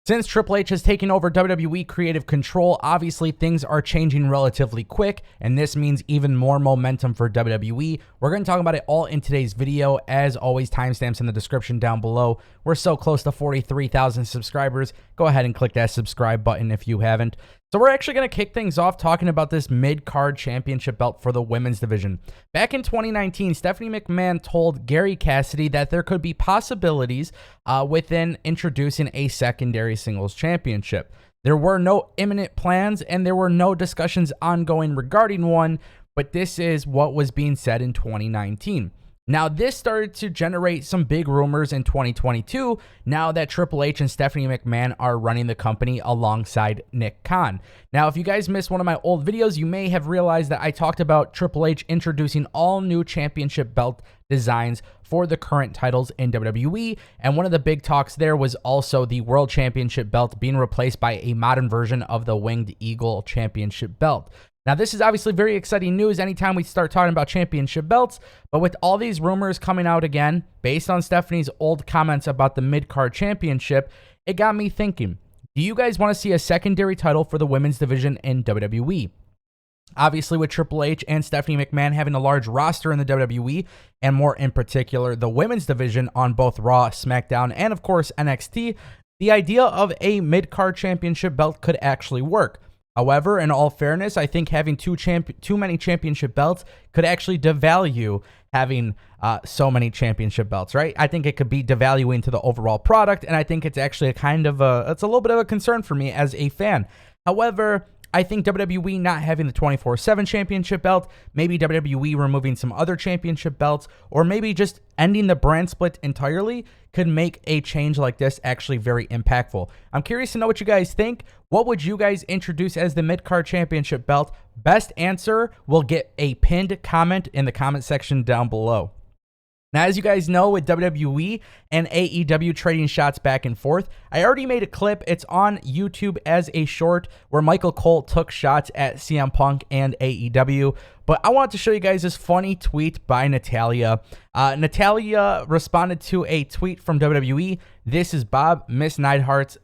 Since Triple H has taken over WWE creative control, obviously things are changing relatively quick, and this means even more momentum for WWE. We're going to talk about it all in today's video. As always, timestamps in the description down below. We're so close to 43,000 subscribers. Go ahead and click that subscribe button if you haven't. So we're actually going to kick things off talking about this mid-card championship belt for the women's division. Back in 2019, Stephanie McMahon told Gary Cassidy that there could be possibilities within introducing a secondary singles championship. There were no imminent plans and there were no discussions ongoing regarding one, but this is what was being said in 2019. Now, this started to generate some big rumors in 2022 now that Triple H and Stephanie McMahon are running the company alongside Nick Khan. Now, if you guys missed one of my old videos, you may have realized that I talked about Triple H introducing all new championship belt designs for the current titles in WWE, and one of the big talks there was also the World Championship belt being replaced by a modern version of the Winged Eagle Championship belt. Now, this is obviously very exciting news anytime we start talking about championship belts, but with all these rumors coming out again, based on Stephanie's old comments about the mid-card championship, it got me thinking, do you guys want to see a secondary title for the women's division in WWE? Obviously, with Triple H and Stephanie McMahon having a large roster in the WWE, and more in particular, the women's division on both Raw, SmackDown, and of course NXT, the idea of a mid-card championship belt could actually work. However, in all fairness, I think having too many championship belts could actually devalue having so many championship belts, right? I think it could be devaluing to the overall product, and I think it's actually it's a little bit of a concern for me as a fan. However, I think WWE not having the 24/7 championship belt, maybe WWE removing some other championship belts, or maybe just ending the brand split entirely could make a change like this actually very impactful. I'm curious to know what you guys think. What would you guys introduce as the mid-card championship belt? Best answer will get a pinned comment in the comment section down below. Now, as you guys know, with WWE and AEW trading shots back and forth, I already made a clip. It's on YouTube as a short where Michael Cole took shots at CM Punk and AEW. But I wanted to show you guys this funny tweet by Natalya. Natalya responded to a tweet from WWE. This is Bob. Miss Neidhart.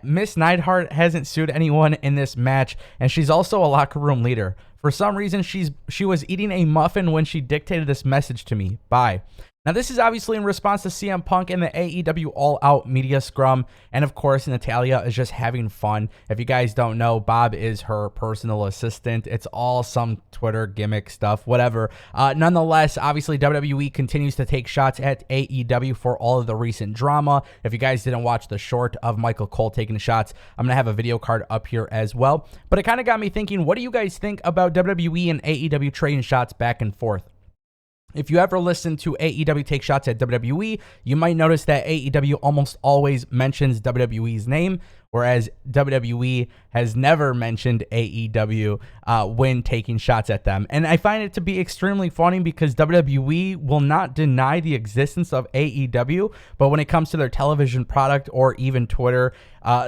Miss Neidhart hasn't sued anyone in this match, and she's also a locker room leader. For some reason, she was eating a muffin when she dictated this message to me. Bye. Now, this is obviously in response to CM Punk and the AEW All Out Media Scrum. And of course, Natalya is just having fun. If you guys don't know, Bob is her personal assistant. It's all some Twitter gimmick stuff, whatever. Nonetheless, obviously, WWE continues to take shots at AEW for all of the recent drama. If you guys didn't watch the short of Michael Cole taking shots, I'm going to have a video card up here as well. But it kind of got me thinking, what do you guys think about WWE and AEW trading shots back and forth? If you ever listen to AEW take shots at WWE, you might notice that AEW almost always mentions WWE's name, whereas WWE has never mentioned AEW when taking shots at them. And I find it to be extremely funny because WWE will not deny the existence of AEW, but when it comes to their television product or even Twitter,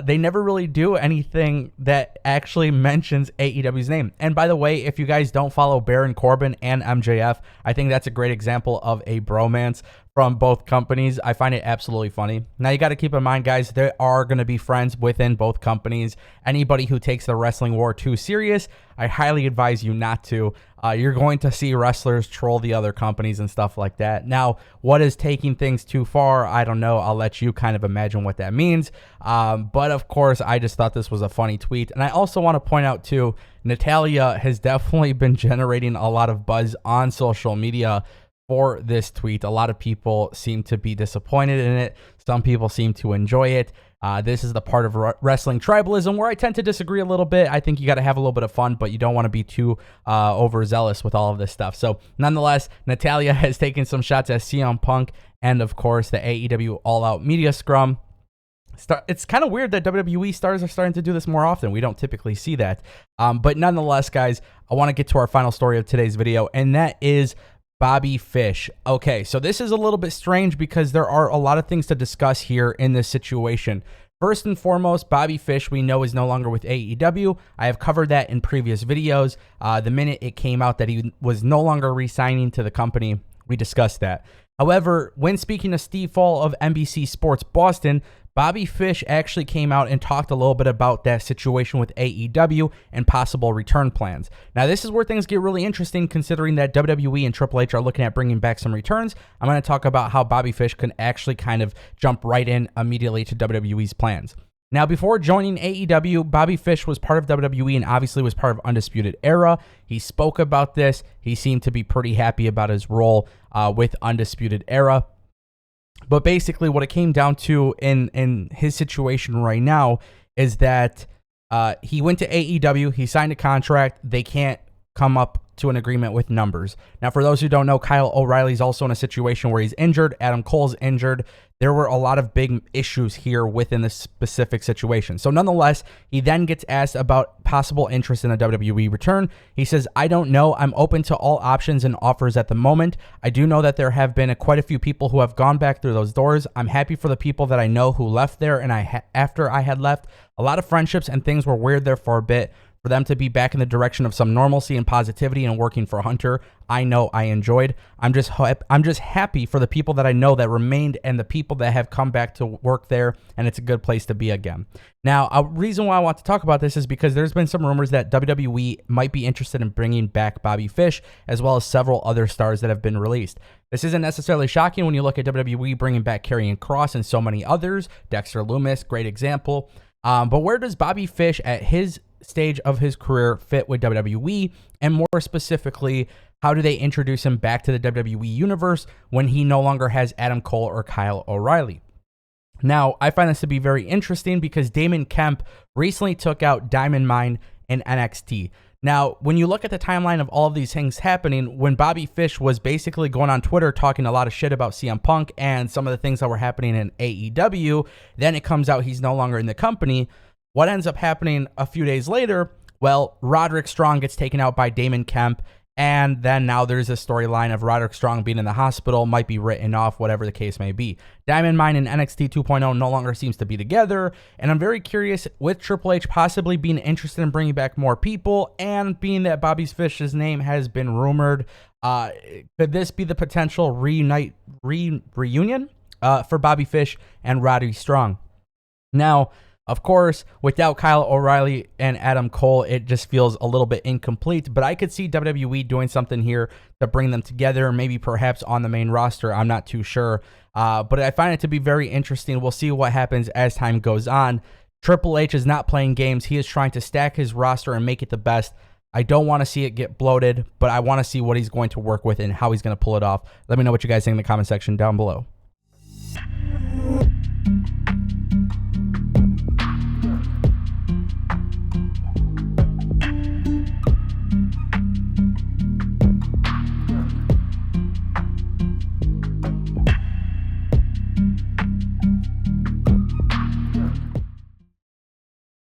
they never really do anything that actually mentions AEW's name. And by the way, if you guys don't follow Baron Corbin and MJF, I think that's a great example of a bromance from both companies. I find it absolutely funny. Now, you got to keep in mind, guys, there are going to be friends within both companies. Anybody who takes the wrestling war too serious, I highly advise you not to. You're going to see wrestlers troll the other companies and stuff like that. Now, what is taking things too far? I don't know. I'll let you kind of imagine what that means. But of course, I just thought this was a funny tweet. And I also want to point out too, Natalya has definitely been generating a lot of buzz on social media for this tweet. A lot of people seem to be disappointed in it. Some people seem to enjoy it. This is the part of wrestling tribalism where I tend to disagree a little bit. I think you got to have a little bit of fun, but you don't want to be too overzealous with all of this stuff. So nonetheless, Natalya has taken some shots at CM Punk and of course the AEW All Out Media Scrum. It's kind of weird that WWE stars are starting to do this more often. We don't typically see that. But nonetheless, guys, I want to get to our final story of today's video, and that is Bobby Fish. Okay, so this is a little bit strange because there are a lot of things to discuss here in this situation. First and foremost, Bobby Fish, we know, is no longer with AEW. I have covered that in previous videos. The minute it came out that he was no longer re-signing to the company, we discussed that. However, when speaking to Steve Fall of NBC Sports Boston, Bobby Fish actually came out and talked a little bit about that situation with AEW and possible return plans. Now, this is where things get really interesting, considering that WWE and Triple H are looking at bringing back some returns. I'm going to talk about how Bobby Fish can actually kind of jump right in immediately to WWE's plans. Now, before joining AEW, Bobby Fish was part of WWE and obviously was part of Undisputed Era. He spoke about this. He seemed to be pretty happy about his role with Undisputed Era. But basically what it came down to in his situation right now is that he went to AEW, he signed a contract, they can't come up to an agreement with numbers. Now, for those who don't know, Kyle O'Reilly's also in a situation where he's injured, Adam Cole's injured. There were a lot of big issues here within this specific situation. So nonetheless, he then gets asked about possible interest in a WWE return. He says, "I don't know. I'm open to all options and offers at the moment. I do know that there have been quite a few people who have gone back through those doors. I'm happy for the people that I know who left there, and after I had left, a lot of friendships and things were weird there for a bit. For them to be back in the direction of some normalcy and positivity and working for Hunter, I know I enjoyed. I'm just happy for the people that I know that remained and the people that have come back to work there, and it's a good place to be again." Now, a reason why I want to talk about this is because there's been some rumors that WWE might be interested in bringing back Bobby Fish, as well as several other stars that have been released. This isn't necessarily shocking when you look at WWE bringing back Karrion Kross and so many others. Dexter Lumis, great example. But where does Bobby Fish at his stage of his career fit with WWE, and more specifically, how do they introduce him back to the WWE universe when he no longer has Adam Cole or Kyle O'Reilly? Now, I find this to be very interesting because Damon Kemp recently took out Diamond Mine in NXT. Now, when you look at the timeline of all of these things happening, when Bobby Fish was basically going on Twitter talking a lot of shit about CM Punk and some of the things that were happening in AEW, then it comes out he's no longer in the company. What ends up happening a few days later? Well, Roderick Strong gets taken out by Damon Kemp, and then now there's a storyline of Roderick Strong being in the hospital, might be written off, whatever the case may be. Diamond Mine and NXT 2.0 no longer seems to be together, and I'm very curious with Triple H possibly being interested in bringing back more people, and being that Bobby Fish's name has been rumored, could this be the potential reunion for Bobby Fish and Roddy Strong? Now, of course, without Kyle O'Reilly and Adam Cole, it just feels a little bit incomplete, but I could see WWE doing something here to bring them together, maybe perhaps on the main roster. I'm not too sure, but I find it to be very interesting. We'll see what happens as time goes on. Triple H is not playing games. He is trying to stack his roster and make it the best. I don't want to see it get bloated, but I want to see what he's going to work with and how he's going to pull it off. Let me know what you guys think in the comment section down below.